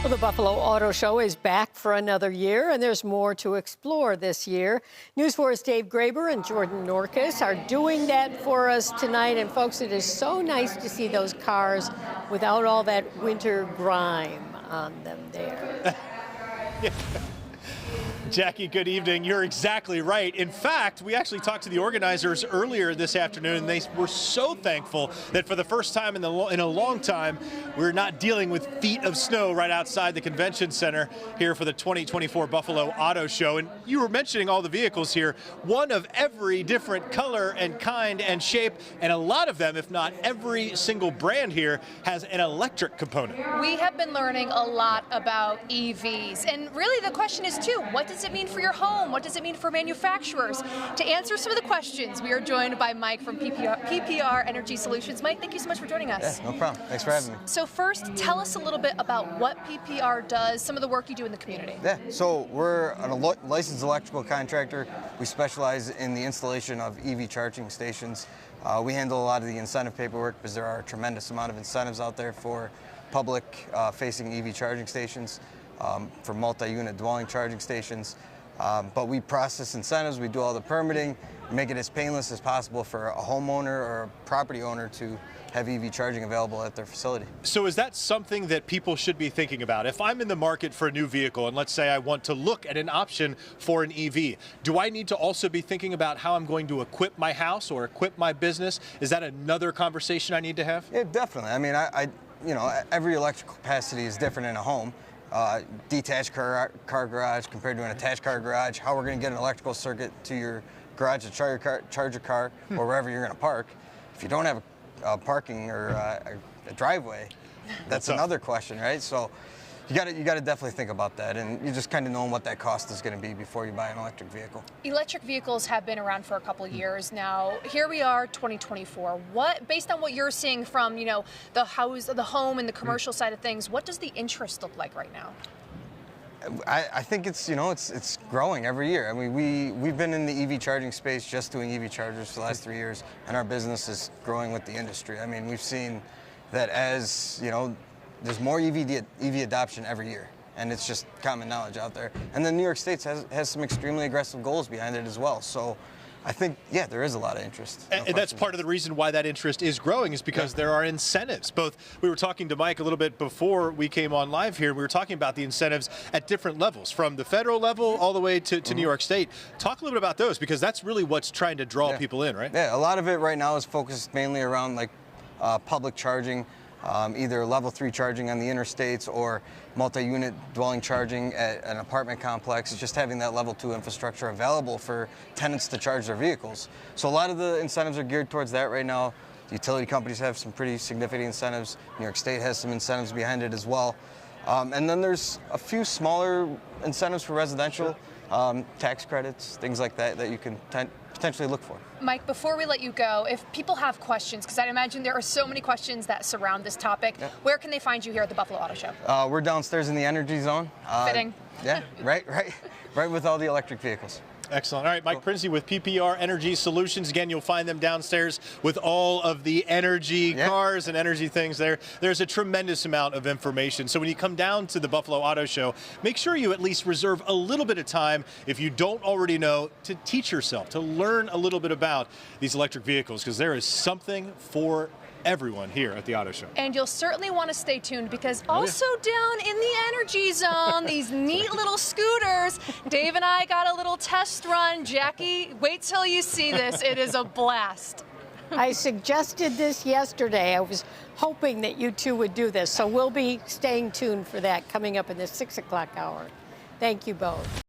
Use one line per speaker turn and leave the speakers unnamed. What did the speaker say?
Well, the Buffalo Auto Show is back for another year, and there's more to explore this year. News 4's Dave Graber and Jordan Norkus are doing that for us tonight. And, folks, it is so nice to see those cars without all that winter grime on them there.
Jackie, good evening. You're exactly right. In fact, we actually talked to the organizers earlier this afternoon, and they were so thankful that for the first time in a long time, we're not dealing with feet of snow right outside the convention center here for the 2024 Buffalo Auto Show. And you were mentioning all the vehicles here, one of every different color and kind and shape, and a lot of them, if not every single brand here, has an electric component.
We have been learning a lot about EVs, and really the question is too, what does it mean for your home? What does it mean for manufacturers? To answer some of the questions, we are joined by Mike from PPR Energy Solutions. Mike, thank you so much for joining us.
Yeah, no problem. Thanks for having me.
So first, tell us a little bit about what PPR does, some of the work you do in the community.
Yeah, so we're a licensed electrical contractor. We specialize in the installation of EV charging stations. We handle a lot of the incentive paperwork because there are a tremendous amount of incentives out there for public-facing EV charging stations. For multi-unit dwelling charging stations. But we process incentives, we do all the permitting, make it as painless as possible for a homeowner or a property owner to have EV charging available at their facility.
So is that something that people should be thinking about? If I'm in the market for a new vehicle, and let's say I want to look at an option for an EV, do I need to also be thinking about how I'm going to equip my house or equip my business? Is that another conversation I need to have?
Yeah, definitely. I mean, you know, every electrical capacity is different in a home. Detached car garage compared to an attached car garage, how we're going to get an electrical circuit to your garage to charge your car or wherever you're going to park. If you don't have parking or a driveway, that's another question, right? So you got to definitely think about that, and you just kind of knowing what that cost is going to be before you buy an electric vehicle.
Electric vehicles have been around for a couple of years now. Here we are, 2024. Based on what you're seeing from, you know, the home and the commercial side of things, what does the interest look like right now?
I think it's, you know, it's growing every year. I mean, we've been in the EV charging space just doing EV chargers for the last 3 years, and our business is growing with the industry. I mean, we've seen that as, you know, there's more EV adoption every year, and it's just common knowledge out there. And then New York State has some extremely aggressive goals behind it as well. So I think, yeah, there is a lot of interest.
And that's part of the reason why that interest is growing is because there are incentives. We were talking to Mike a little bit before we came on live here. We were talking about the incentives at different levels, from the federal level all the way to New York State. Talk a little bit about those, because that's really what's trying to draw people in, right?
Yeah, a lot of it right now is focused mainly around like public charging. Either level 3 charging on the interstates or multi-unit dwelling charging at an apartment complex. It's just having that level 2 infrastructure available for tenants to charge their vehicles. So a lot of the incentives are geared towards that right now. The utility companies have some pretty significant incentives. New York State has some incentives behind it as well. And then there's a few smaller incentives for residential, tax credits, things like that that you can potentially look for.
Mike, before we let you go, if people have questions, because I imagine there are so many questions that surround this topic, where can they find you here at the Buffalo Auto Show?
We're downstairs in the energy zone.
Fitting.
Yeah, right with all the electric vehicles.
Excellent. All right, Mike Prinsey with PPR Energy Solutions. Again, you'll find them downstairs with all of the energy cars and energy things there. There's a tremendous amount of information. So when you come down to the Buffalo Auto Show, make sure you at least reserve a little bit of time, if you don't already know, to teach yourself, to learn a little bit about these electric vehicles, because there is something for everyone here at the Auto Show.
And you'll certainly want to stay tuned, because also down in the energy zone, these neat little scooters, Dave and I got a little test run. Jackie, wait till you see this. It is a blast.
I suggested this yesterday. I was hoping that you two would do this. So we'll be staying tuned for that coming up in the 6 o'clock hour. Thank you both.